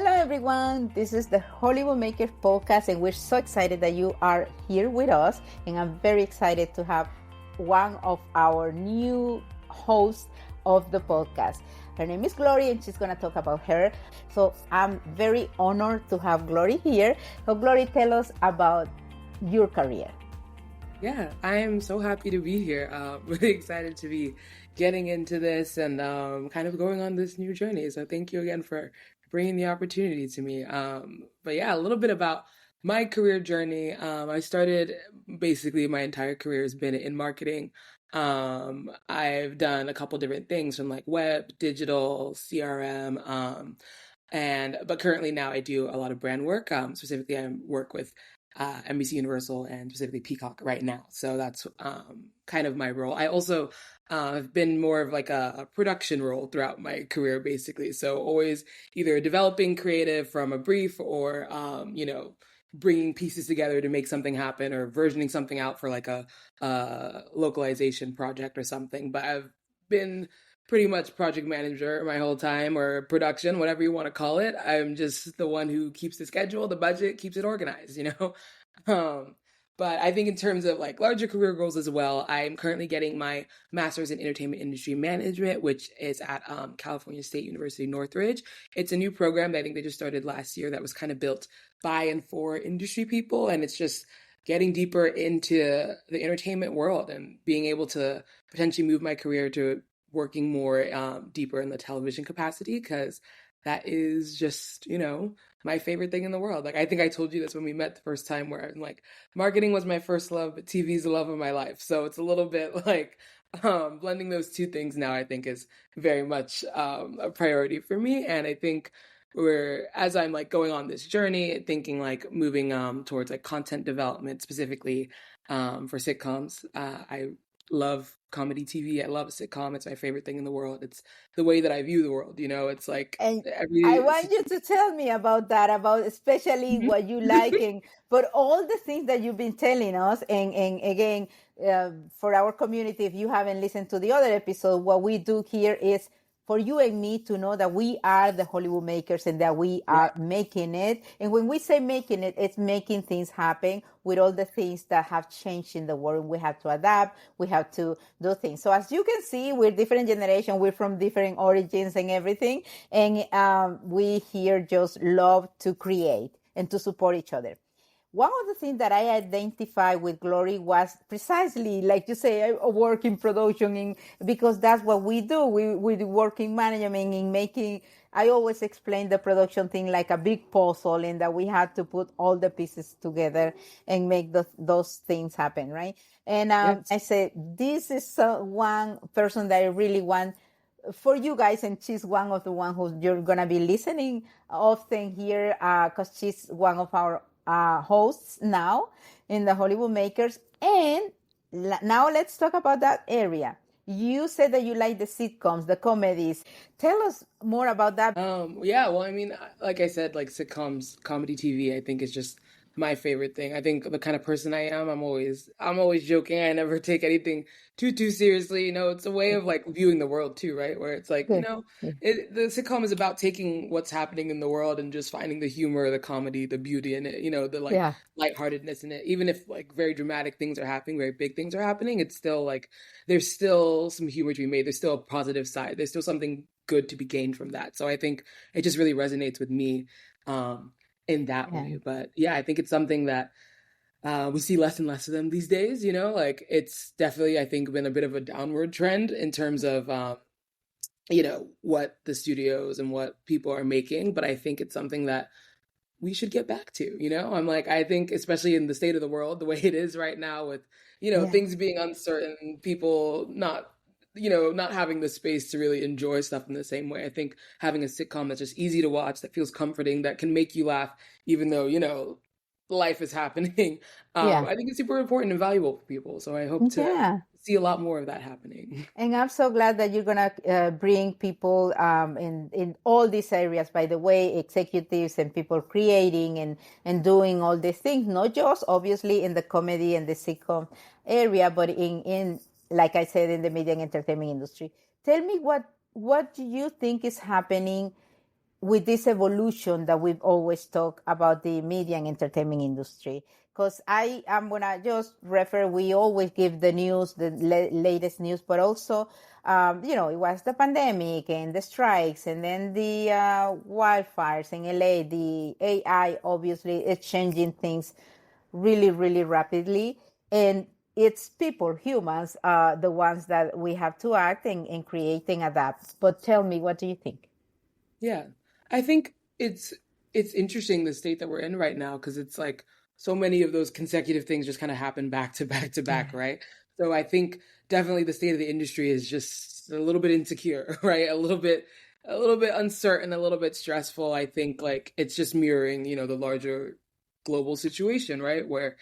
Hello, everyone. This is the Hollywood Makers podcast, and we're so excited that you are here with us. And I'm very excited to have one of our new hosts of the podcast. Her name is Glori, and she's going to talk about her. So I'm very honored to have Glori here. So, Glori, tell us about your career. Yeah, I am so happy to be here. Really excited to be getting into this and kind of going on this new journey. So thank you again for bringing the opportunity to me. But yeah, a little bit about my career journey. I started basically my entire career has been in marketing. I've done a couple different things from like web, digital, CRM, but currently now I do a lot of brand work. Specifically, I work with NBCUniversal and specifically Peacock right now. So that's kind of my role. I also have been more of like a production role throughout my career, basically. So always either developing creative from a brief or, bringing pieces together to make something happen or versioning something out for like a localization project or something. But I've been pretty much project manager my whole time, or production, whatever you want to call it. I'm just the one who keeps the schedule, the budget, keeps it organized, But I think in terms of like larger career goals as well, I'm currently getting my master's in entertainment industry management, which is at California State University, Northridge. It's a new program that I think they just started last year that was kind of built by and for industry people. And it's just getting deeper into the entertainment world and being able to potentially move my career to working more deeper in the television capacity, because that is just, my favorite thing in the world. Like, I think I told you this when we met the first time, where I'm like, marketing was my first love, but TV is the love of my life. So it's a little bit like blending those two things now, I think is very much a priority for me. And I think as I'm like going on this journey, thinking like moving towards like content development, specifically for sitcoms. I love comedy TV. I love a sitcom. It's my favorite thing in the world. It's the way that I view the world. It's like and I want you to tell me about that, about especially what you like, but all the things that you've been telling us. And again, for our community, if you haven't listened to the other episode, what we do here is for you and me to know that we are the Hollywood makers and that we are making it. And when we say making it, it's making things happen with all the things that have changed in the world. We have to adapt. We have to do things. So as you can see, we're different generations. We're from different origins and everything. And we here just love to create and to support each other. One of the things that I identified with Glori was precisely, like you say, I work in production, because that's what we do. We work in management, in making. I always explain the production thing like a big puzzle, and that we had to put all the pieces together and make those things happen, right? And I said, this is one person that I really want for you guys, and she's one of the ones who you're going to be listening often here, because she's one of our hosts now in the Hollywood Makers. And now let's talk about that area. You said that you like the sitcoms, the comedies. Tell us more about that. Well, I mean, like I said, like sitcoms, comedy TV, I think is just my favorite thing. I think the kind of person I am, I'm always joking. I never take anything too seriously. It's a way of like viewing the world too, right? Where it's like, the sitcom is about taking what's happening in the world and just finding the humor, the comedy, the beauty in it, the like lightheartedness in it. Even if like very dramatic things are happening, very big things are happening, it's still like, there's still some humor to be made. There's still a positive side. There's still something good to be gained from that. So I think it just really resonates with me in that way. But yeah, I think it's something that we see less and less of them these days. Like it's definitely, I think, been a bit of a downward trend in terms of what the studios and what people are making. But I think it's something that we should get back to. I'm like, I think especially in the state of the world, the way it is right now, with things being uncertain, people not having the space to really enjoy stuff in the same way. I think having a sitcom that's just easy to watch, that feels comforting, that can make you laugh, even though, life is happening. I think it's super important and valuable for people. So I hope to see a lot more of that happening. And I'm so glad that you're going to bring people in all these areas, by the way, executives and people creating and doing all these things, not just obviously in the comedy and the sitcom area, but in like I said, in the media and entertainment industry. Tell me what do you think is happening with this evolution that we've always talked about the media and entertainment industry. Because I am going to just refer, we always give the news, the latest news, but also, it was the pandemic and the strikes and then the wildfires in LA. The AI obviously is changing things really, really rapidly. And it's people, humans, the ones that we have to act and create and adapt. But tell me, what do you think? Yeah. I think it's interesting the state that we're in right now because it's like so many of those consecutive things just kind of happen back to back to back, right? So I think definitely the state of the industry is just a little bit insecure, right? A little bit uncertain, a little bit stressful. I think like it's just mirroring, the larger global situation, right? Where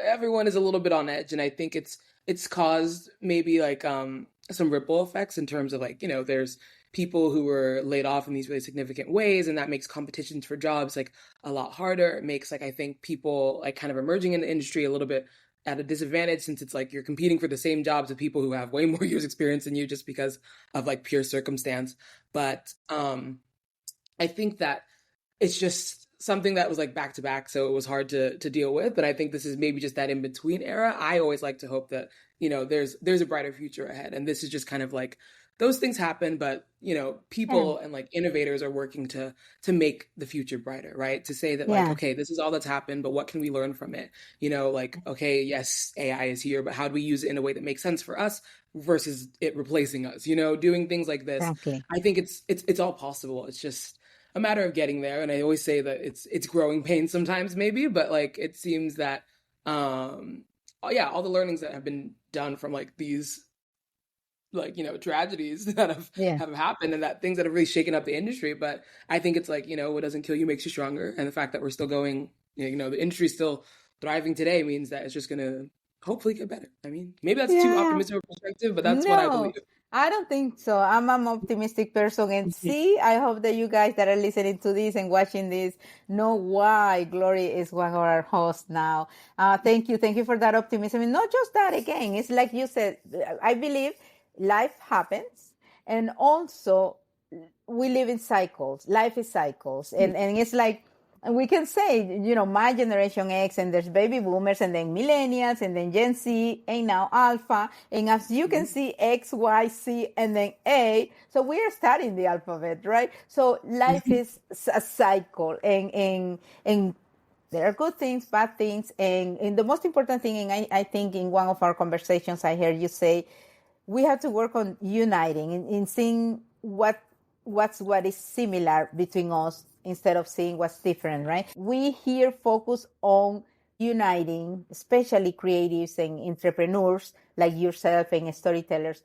everyone is a little bit on edge and I think it's caused maybe like some ripple effects in terms of like, there's people who were laid off in these really significant ways and that makes competitions for jobs like a lot harder. It makes like I think people like kind of emerging in the industry a little bit at a disadvantage since it's like you're competing for the same jobs with people who have way more years experience than you just because of like pure circumstance. But I think that it's just something that was like back to back, so it was hard to deal with. But I think this is maybe just that in between era. I always like to hope that there's a brighter future ahead, and this is just kind of like those things happen, but people and like innovators are working to make the future brighter, right? To say that like, okay, this is all that's happened, but what can we learn from it? Like, okay, yes, AI is here, but how do we use it in a way that makes sense for us versus it replacing us? Doing things like this. Exactly. I think it's all possible. It's just a matter of getting there. And I always say that it's growing pains sometimes maybe, but like it seems that all the learnings that have been done from like these like tragedies that have happened and that things that have really shaken up the industry. But I think it's like what doesn't kill you makes you stronger, and the fact that we're still going, the industry's still thriving today means that it's just gonna hopefully get better. I mean, maybe that's too optimistic of a perspective, but that's what I believe. I don't think so. I'm an optimistic person. And see, I hope that you guys that are listening to this and watching this know why Glori is one of our hosts now. Thank you. Thank you for that optimism. And not just that, again, it's like you said, I believe life happens. And also, we live in cycles. Life is cycles. And it's like, and we can say, my generation X, and there's baby boomers, and then millennials, and then Gen Z, and now Alpha. And as you can see, X, Y, C, and then A. So we are starting the alphabet, right? So life is a cycle, and there are good things, bad things. And the most important thing, and I think in one of our conversations, I heard you say, we have to work on uniting, in seeing what is similar between us instead of seeing what's different, right? We here focus on uniting, especially creatives and entrepreneurs like yourself and storytellers,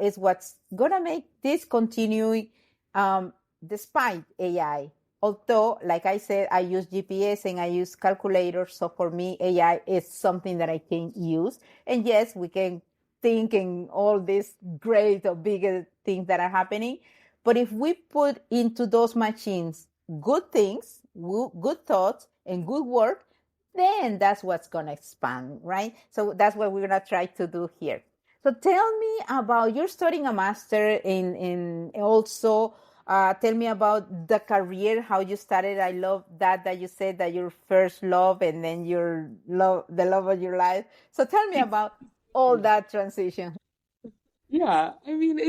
is what's gonna make this continue despite AI. Although, like I said, I use GPS and I use calculators, so for me, AI is something that I can use. And yes, we can think in all these great or bigger things that are happening. But if we put into those machines good things, good thoughts, and good work, then that's what's going to expand, right? So that's what we're going to try to do here. So tell me about, you're studying a master in also, tell me about the career, how you started. I love that you said that your first love and then the love of your life. So tell me about all that transition. Yeah, I mean,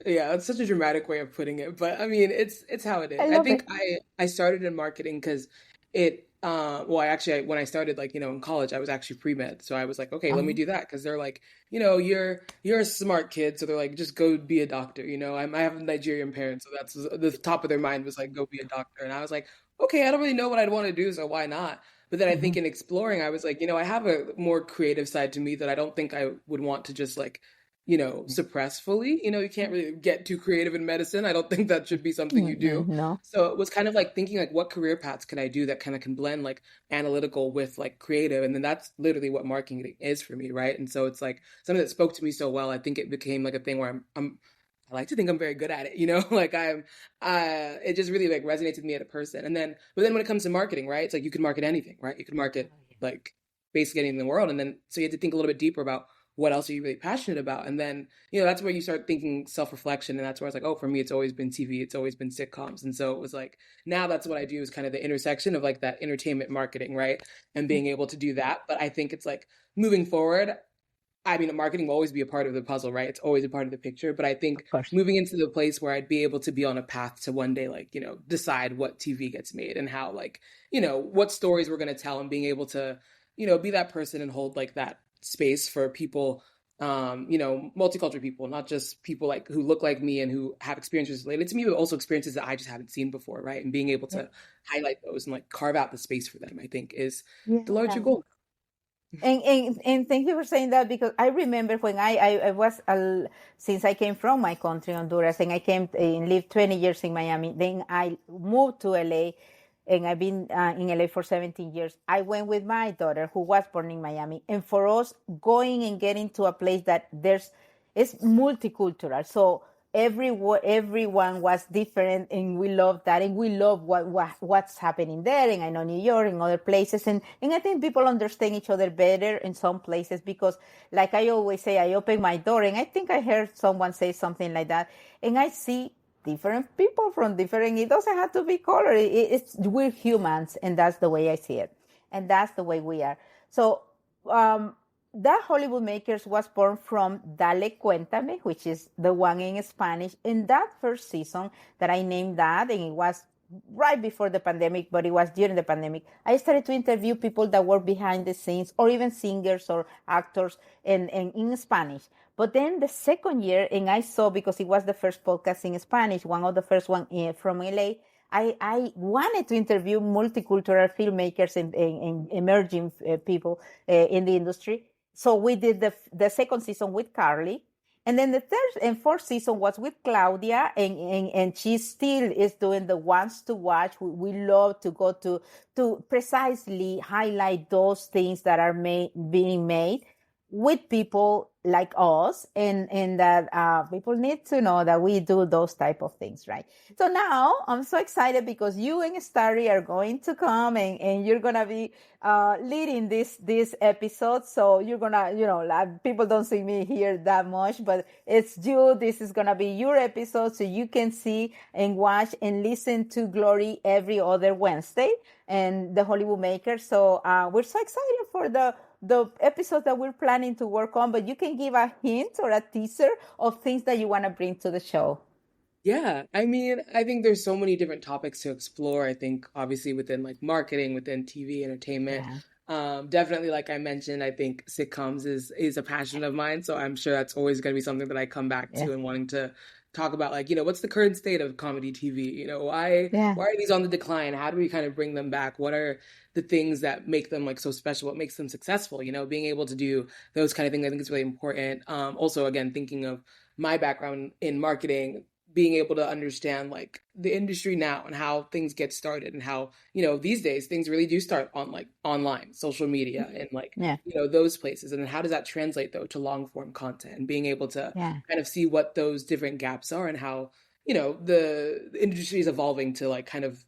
yeah, it's such a dramatic way of putting it, but I mean, it's how it is. I I love think it. I started in marketing because when I started like, in college, I was actually pre-med. So I was like, okay, let me do that because they're like, you're a smart kid, so they're like, just go be a doctor, I have Nigerian parents, so that's the top of their mind was like, go be a doctor. And I was like, okay, I don't really know what I'd want to do, so why not? But then I think in exploring, I was like, I have a more creative side to me that I don't think I would want to just like suppress fully. You can't really get too creative in medicine. I don't think that should be something you do. No. So it was kind of like thinking like what career paths can I do that kind of can blend like analytical with like creative. And then that's literally what marketing is for me, right? And so it's like something that spoke to me so well. I think it became like a thing where I like to think I'm very good at it, like it just really like resonates with me as a person. But then when it comes to marketing, right? It's like you can market anything, right? You can market like basically anything in the world. And then so you have to think a little bit deeper about what else are you really passionate about? And then, you know, that's where you start thinking self-reflection. And that's where it's like, oh, for me, it's always been TV. It's always been sitcoms. And so it was like, now that's what I do, is kind of the intersection of like that entertainment marketing, right? And being able to do that. But I think it's like moving forward, I mean, marketing will always be a part of the puzzle, right? It's always a part of the picture. But I think Of course. moving into the place where I'd be able to be on a path to one day, like, you know, decide what TV gets made and how, like, you know, what stories we're going to tell, and being able to, you know, be that person and hold like that space for people, you know, multicultural people, not just people like who look like me and who have experiences related to me, but also experiences that I just haven't seen before, right? And being able to highlight those and like carve out the space for them, I think is the larger goal. And thank you for saying that, because I remember when I was, since I came from my country, Honduras, and I came and lived 20 years in Miami, then I moved to LA, and I've been in LA for 17 years. I went with my daughter, who was born in Miami, and for us, going and getting to a place that it's multicultural. So everyone was different, and we love that, and we love what's happening there. And I know New York and other places, and I think people understand each other better in some places, because like I always say, I open my door, and I think I heard someone say something like that, and I see different people from different, it doesn't have to be color, we're humans, and that's the way I see it, and that's the way we are. So that Hollywood Makers was born from Dale Cuéntame, which is the one in Spanish. In that first season that I named that, and it was right before the pandemic, but it was during the pandemic, I started to interview people that were behind the scenes, or even singers or actors in Spanish. But then the second year, and I saw, because it was the first podcast in Spanish, one of the first one from LA, I wanted to interview multicultural filmmakers and emerging people in the industry. So we did the second season with Carly. And then the third and fourth season was with Claudia, and she still is doing the ones to watch. We love to go to precisely highlight those things that are being made with people like us, and that people need to know that we do those type of things, right? So now I'm so excited, because you and Starry are going to come, and you're gonna be leading this episode. So you're gonna, you know, like, people don't see me here that much, but it's you. This is gonna be your episode, so you can see and watch and listen to Glori every other Wednesday, and the Hollywood Makers. So we're so excited for the episodes that we're planning to work on, but you can give a hint or a teaser of things that you want to bring to the show. Yeah, I mean, I think there's so many different topics to explore. I think obviously within like marketing, within TV, entertainment. Definitely, like I mentioned, I think sitcoms is a passion of mine. So I'm sure that's always going to be something that I come back to, and wanting to talk about, like, you know, what's the current state of comedy TV? You know, why are these on the decline? How do we kind of bring them back? What are the things that make them like so special? What makes them successful? You know, being able to do those kind of things, I think is really important. Also, again, thinking of my background in marketing, being able to understand like the industry now and how things get started, and how, you know, these days things really do start on like online, social media, and like, you know, those places. And then how does that translate though to long form content, and being able to kind of see what those different gaps are, and how, you know, the industry is evolving to like kind of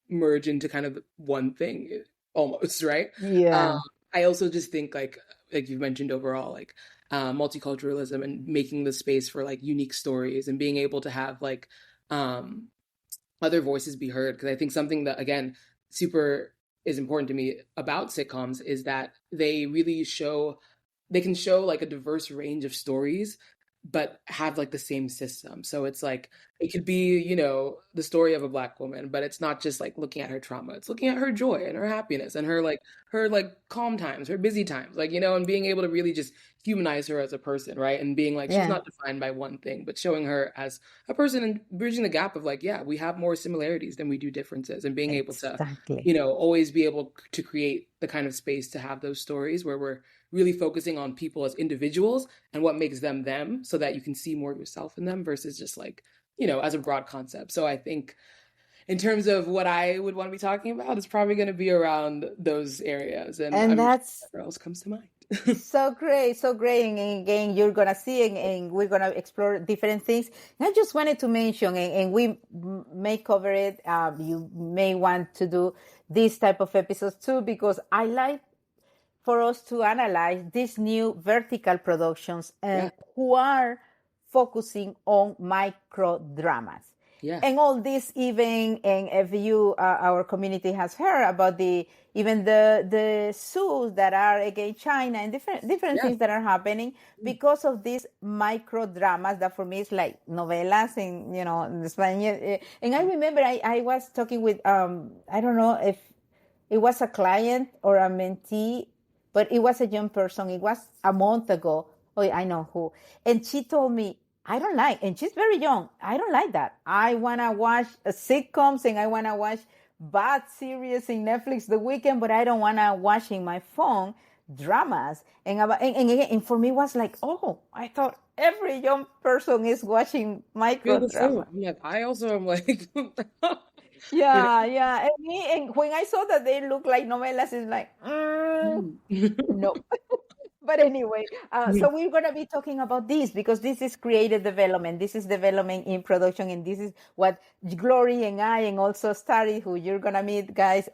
merge into kind of one thing almost, right? I also just think like you mentioned, overall, like multiculturalism, and making the space for like unique stories, and being able to have like other voices be heard. Because I think something that, again, super is important to me about sitcoms is that they really can show like a diverse range of stories, but have like the same system. So it's like, it could be, you know, the story of a Black woman, but it's not just like looking at her trauma. It's looking at her joy and her happiness, and her calm times, her busy times, like, you know, and being able to really just humanize her as a person, right? And being like, she's not defined by one thing, but showing her as a person, and bridging the gap of like, yeah, we have more similarities than we do differences, and being able to, you know, always be able to create the kind of space to have those stories where we're really focusing on people as individuals and what makes them, so that you can see more of yourself in them, versus just like, you know, as a broad concept. So I think in terms of what I would want to be talking about, it's probably going to be around those areas. And that's what else comes to mind. So great. And again, you're going to see, and we're going to explore different things. And I just wanted to mention, and we may cover it, you may want to do this type of episodes too, because I like for us to analyze these new vertical productions and who are focusing on micro dramas. Yeah. And all this, even, and if you, our community has heard about the suits that are against China and different things that are happening because of these micro dramas that for me is like novelas in, in Spanish. And I remember I was talking with, I don't know if it was a client or a mentee, but it was a young person. It was a month ago. Oh, I know who. And she told me, I don't like, and she's very young, I don't like that. I want to watch sitcoms and I want to watch bad series in Netflix the weekend, but I don't want to watch in my phone dramas. And for me, it was like, oh, I thought every young person is watching micro dramas. I'm like, I also am like... Yeah. And when I saw that they look like novelas, it's like, no. But anyway, so we're going to be talking about this because this is creative development. This is development in production. And this is what Glori and I, and also Starry, who you're going to meet, guys,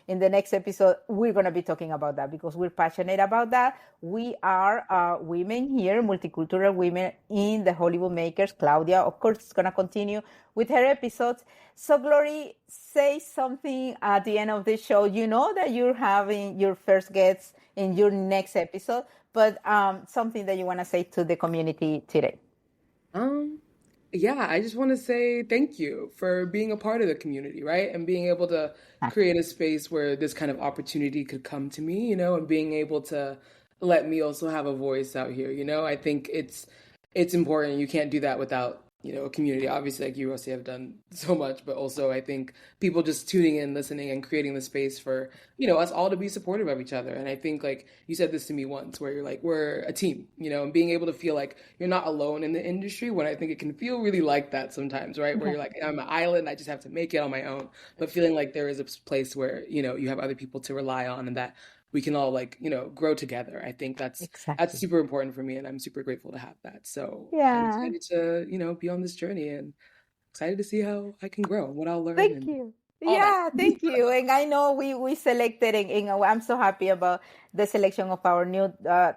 in the next episode, we're going to be talking about that because we're passionate about that. We are women here, multicultural women in the Hollywood Makers. Claudia, of course, is going to continue with her episodes. So, Glori, say something at the end of the show. You know that you're having your first guests in your next episode, but something that you want to say to the community today. Yeah, I just want to say thank you for being a part of the community, right? And being able to create a space where this kind of opportunity could come to me, and being able to let me also have a voice out here, I think it's important. You can't do that without, a community. Obviously, like you, Rossy, have done so much, but also I think people just tuning in, listening, and creating the space for, us all to be supportive of each other. And I think, like, you said this to me once, where you're like, we're a team, and being able to feel like you're not alone in the industry, when I think it can feel really like that sometimes, right? Where you're like, I'm an island, I just have to make it on my own. But feeling like there is a place where, you have other people to rely on and that we can all grow together. I think that's super important for me, and I'm super grateful to have that. So I'm excited to, be on this journey and excited to see how I can grow, what I'll learn. Thank you. Thank you. And I know we selected, and I'm so happy about the selection of our new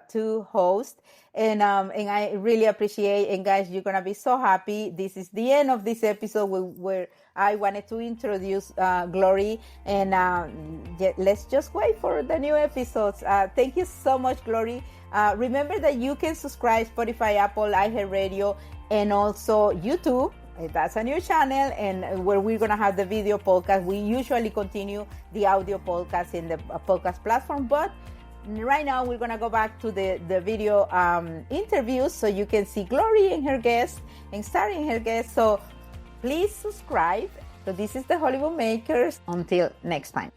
two hosts. And I really appreciate, and guys, you're going to be so happy. This is the end of this episode where I wanted to introduce Glori, and let's just wait for the new episodes. Thank you so much, Glori. Remember that you can subscribe Spotify, Apple, iHeartRadio, and also YouTube. That's a new channel, and where we're going to have the video podcast. We usually continue the audio podcast in the podcast platform, but right now we're going to go back to the video interviews so you can see Glori and her guests and Starry and her guests. So please subscribe. So this is the Hollywood Makers. Until next time.